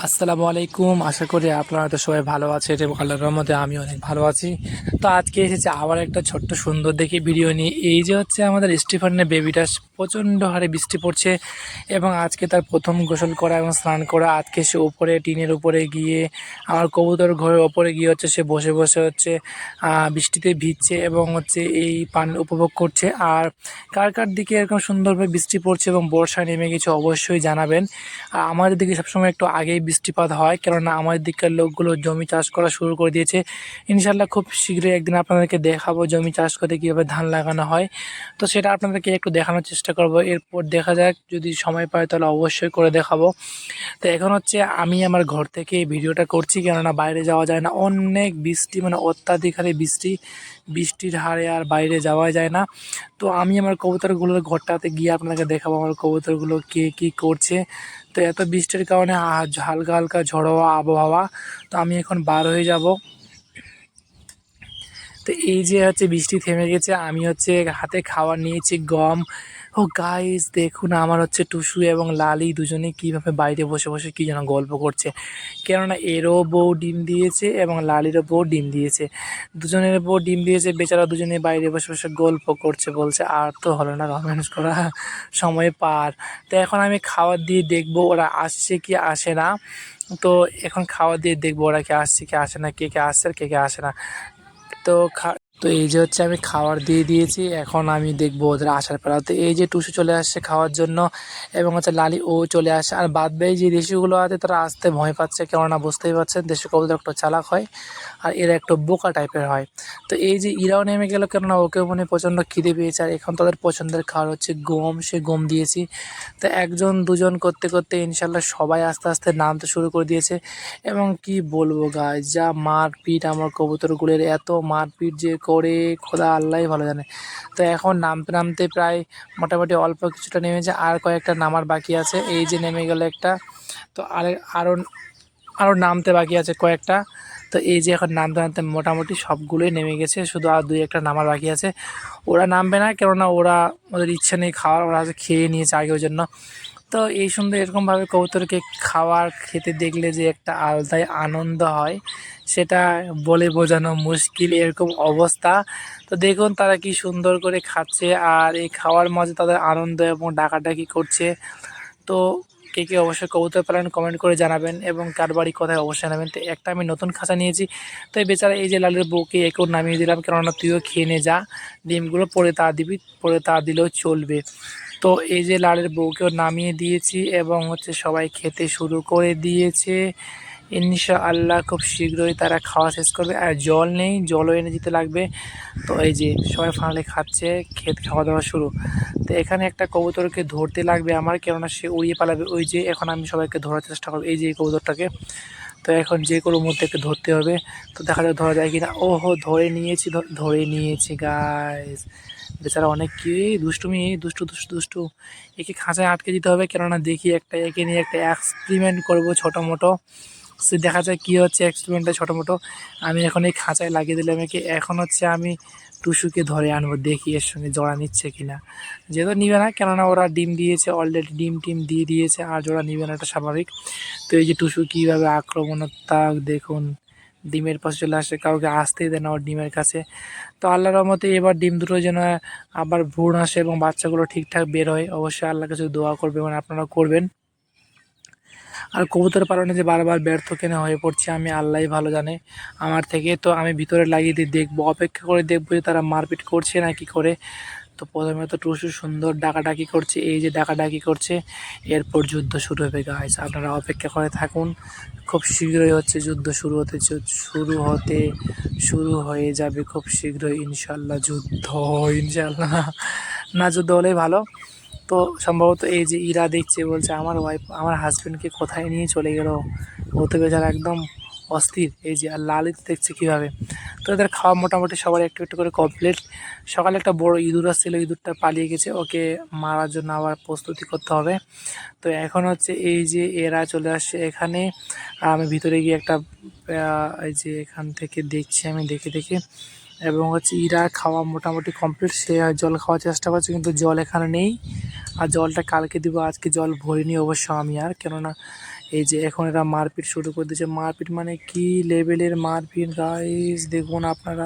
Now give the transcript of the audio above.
আসসালামু আলাইকুম। আশা করি আপনারা তো সবাই ভালো আছেন এবং আল্লাহর রহমতে আমি অনেক ভালো আছি। তো আজকে এসেছি আবার একটা ছোট্ট সুন্দর দেখে ভিডিও নিয়ে। এই যে হচ্ছে আমাদের স্টিফানের বেবিটা প্রচণ্ড হারে বৃষ্টি পড়ছে এবং আজকে তার প্রথম গোসল করা এবং স্নান করা। আজকে সে উপরে টিনের উপরে গিয়ে আমার কবুতর ঘরের ওপরে গিয়ে হচ্ছে সে বসে বসে হচ্ছে বৃষ্টিতে ভিজছে এবং হচ্ছে এই পান উপভোগ করছে। আর কার কার দিকে এরকম সুন্দরভাবে বৃষ্টি পড়ছে এবং বর্ষা নেমে গেছে অবশ্যই জানাবেন। আর আমাদের দিকে সবসময় একটু আগেই বৃষ্টিপাত হয়, কেননা আমাদের দিকের লোকগুলো জমি চাষ করা শুরু করে দিয়েছে। ইনশাল্লাহ খুব শীঘ্রই একদিন আপনাদেরকে দেখাবো জমি চাষ করে কীভাবে ধান লাগানো হয়। তো সেটা আপনাদেরকে একটু দেখানোর চেষ্টা করব। এরপর দেখা যাক, যদি সময় পাই তাহলে অবশ্যই করে দেখাবো। তো এখন হচ্ছে আমি আমার ঘর থেকে এই ভিডিওটা করছি, কেননা বাইরে যাওয়া যায় না, অনেক বৃষ্টি, মানে অত্যাধিক হারে বৃষ্টির হারে আর বাইরে যাওয়া যায় না। তো আমি আমার কবুতরগুলোর ঘরটাতে গিয়ে আপনাকে দেখাবো আমার কবুতরগুলো কে কী করছে। তো এত বৃষ্টির কারণে হালকা হালকা ঝড়ো আবহাওয়া। তো আমি এখন বার হয়ে যাব। তো এই যে হচ্ছে বৃষ্টি থেমে গেছে, আমি হচ্ছে হাতে খাবার নিয়েছি গম। ও গাইস দেখুন, আমার হচ্ছে টুসু এবং লালি দুজনে কীভাবে বাইরে বসে বসে কী যেন গল্প করছে। কেননা এরও বউ ডিম দিয়েছে এবং লালিরও বউ ডিম দিয়েছে, দুজনের বউ ডিম দিয়েছে। বেচারা দুজনে বাইরে বসে বসে গল্প করছে, বলছে আর তো হলো না রোম্যান্স করা, সময় পার। তো এখন আমি খাবার দিয়ে দেখবো ওরা আসছে কি আসে না। তো এখন খাবার দিয়ে দেখবো ওরা কি আসছে কি আসে না, কে কে আসছে আর কে কে আসে না। তো তো এই যে হচ্ছে আমি খাবার দিয়ে দিয়েছি, এখন আমি দেখবো ওদের আসার পালা। তো এই যে টুসু চলে আসছে খাওয়ার জন্য এবং হচ্ছে লালি ও চলে আসে। আর বাদ বাকি যে দেশিগুলো আছে তারা আসতে ভয় পাচ্ছে, কেননা বুঝতেই পারছেন দেশি কবুতর একটু চালাক হয় আর এরা একটু বোকা টাইপের হয়। তো এই যে ইরাও নেমে গেল, কেননা ওকেও মনে প্রচণ্ড খিদে পেয়েছে। আর এখন তাদের পছন্দের খাবার হচ্ছে গম, সে গম দিয়েছি। তো একজন দুজন করতে করতে ইনশাল্লাহ সবাই আস্তে আস্তে নামতে শুরু করে দিয়েছে। এবং কি বলবো গাইস, যা মারপিট আমার কবুতরগুলোর, এত মারপিট যে করে খোদা আল্লাহই ভালো জানে। তো এখন নামতে নামতে প্রায় মোটামুটি অল্প কিছুটা নেমেছে, আর কয়েকটা নামার বাকি আছে। এই যে নেমে গেল একটা। তো আরও আরও নামতে বাকি আছে কয়েকটা। তো এই যে এখন নামতে নামতে মোটামুটি সবগুলোই নেমে গেছে, শুধু আর দুই একটা নামার বাকি আছে। ওরা নামবে না, কেননা ওদের ইচ্ছা নেই খাওয়ার, ওরা হচ্ছে খেয়ে নিয়েছে আগে, ওই জন্য। তো এই সুন্দর এরকমভাবে কবুতরকে খাওয়ার খেতে দেখলে যে একটা আলাদাই আনন্দ হয়, সেটা বলে বোঝানো মুশকিল, এরকম অবস্থা। তো দেখুন তারা কি সুন্দর করে খাচ্ছে, আর এই খাওয়ার মাঝে তাদের আনন্দ এবং ডাকাডাকি করছে। তো কে কে অবশ্যই কবুতর পালন কমেন্ট করে জানাবেন এবং কার বাড়ি কোথায় অবশ্যই জানাবেন। তো একটা আমি নতুন খাঁচা নিয়েছি, তো এই বেচারা এই যে লালের বউকে একেও নামিয়ে দিলাম, কেননা তুইও খেয়ে নে যা, ডিমগুলো পরে তা দিবি, পরে তা দিলেও চলবে। তো এই যে লালের বউকেও নামিয়ে দিয়েছি এবং হচ্ছে সবাই খেতে শুরু করে দিয়েছে। ইনশাআল্লাহ খুব শীঘ্রই তারা খাওয়া শেষ করবে। আর জল নেই, জলও এনে দিতে লাগবে। তো এই যে সবাই ফাইনালি খাচ্ছে, খাওয়া দাওয়া শুরু। তো এখানে একটা কবুতরকে ধরতে লাগবে আমার, কেননা সে উড়িয়ে পালাবে। ওই যে এখন আমি সবাইকে ধরার চেষ্টা করবো এই যে এই কবুতরটাকে। তো এখন যে কোনো মুহূর্তে ধরতে হবে। তো দেখা যাক ধরা যায় কিনা। ওহো, ধরে নিয়েছি গাইস। বেচারা অনেক কি দুষ্টুমি, দুষ্টু দুষ্টু দুষ্টু। একে খাঁচায় আটকে দিতে হবে, কেননা দেখি একটা একে নিয়ে একটা এক্সপেরিমেন্ট করবো ছোটো মোটো। সে দেখা যায় কী হচ্ছে এক্সপেরিমেন্টটা ছোটো মোটো। আমি এখন এই খাঁচায় লাগিয়ে দিলাম একে। এখন হচ্ছে আমি টুসুকে ধরে আনবো, দেখি এর সঙ্গে জোড়া নিচ্ছে কিনা। যেহেতু নিবে না, কেননা ওরা ডিম দিয়েছে অলরেডি, ডিম টিম দিয়ে দিয়েছে, আর জোড়া নিবে না, এটা স্বাভাবিক। তো এই যে টুসু কীভাবে আক্রমণাত্মক দেখুন, ডিমের পাশে চলে আসে, কাউকে আসতেই দেয় না ওর ডিমের কাছে। তো আল্লাহর রহমতে এবার ডিম দুটো যেন আবার ভ্রূণ আসে এবং বাচ্চাগুলো ঠিকঠাক বের হয়। অবশ্যই আল্লাহর কাছে দোয়া করবেন এবং আপনারা করবেন। আর কবুতর পালনে যে বারবার ব্যর্থ কেন হয়ে পড়ছে আমি আল্লাহই ভালো জানে আমার থেকে। তো আমি ভিতরে লাগিয়ে দিয়ে দেখবো, অপেক্ষা করে দেখবো যে তারা মারপিট করছে না কি করে। তো প্রথমে তো টুসু সুন্দর ডাকাডাকি করছে, এই যে ডাকাডাকি করছে, এরপর যুদ্ধ শুরু হবে গাইস, আপনারা অপেক্ষা করে থাকুন। খুব শীঘ্রই হচ্ছে যুদ্ধ শুরু হয়ে যাবে খুব শীঘ্রই ইনশাল্লাহ যুদ্ধ। ইনশাল্লাহ না, যুদ্ধ হলেই ভালো। তো সম্ভবত এই যে ইরা দেখছে, বলছে আমার ওয়াইফ, আমার হাজব্যান্ডকে কোথায় নিয়ে চলে গেল, ও তো বেচারা একদম অস্থির। এই যে আর লালিত দেখছে কীভাবে। তো এদের খাওয়া মোটামুটি সবার একটু একটু করে কমপ্লিট। সকালে একটা বড় ইঁদুর আসছিল, ইঁদুরটা পালিয়ে গেছে, ওকে মারার জন্য আবার প্রস্তুতি করতে হবে। তো এখন হচ্ছে এই যে এরা চলে আসছে এখানে। আমি ভিতরে গিয়ে একটা এই যে এখান থেকে দেখছি আমি, দেখে দেখে। এবং হচ্ছে ইরা খাওয়া মোটামুটি কমপ্লিট, সে জল খাওয়ার চেষ্টা করছে, কিন্তু জল এখানে নেই। আর জলটা কালকে দিব, আজকে জল ভরিনি অবশ্য আমি আর, কেননা এই যে এখন এরা মারপিট শুরু করে দিয়েছে। মারপিট মানে কি লেভেলের মারপিট গাইস, দেখুন আপনারা।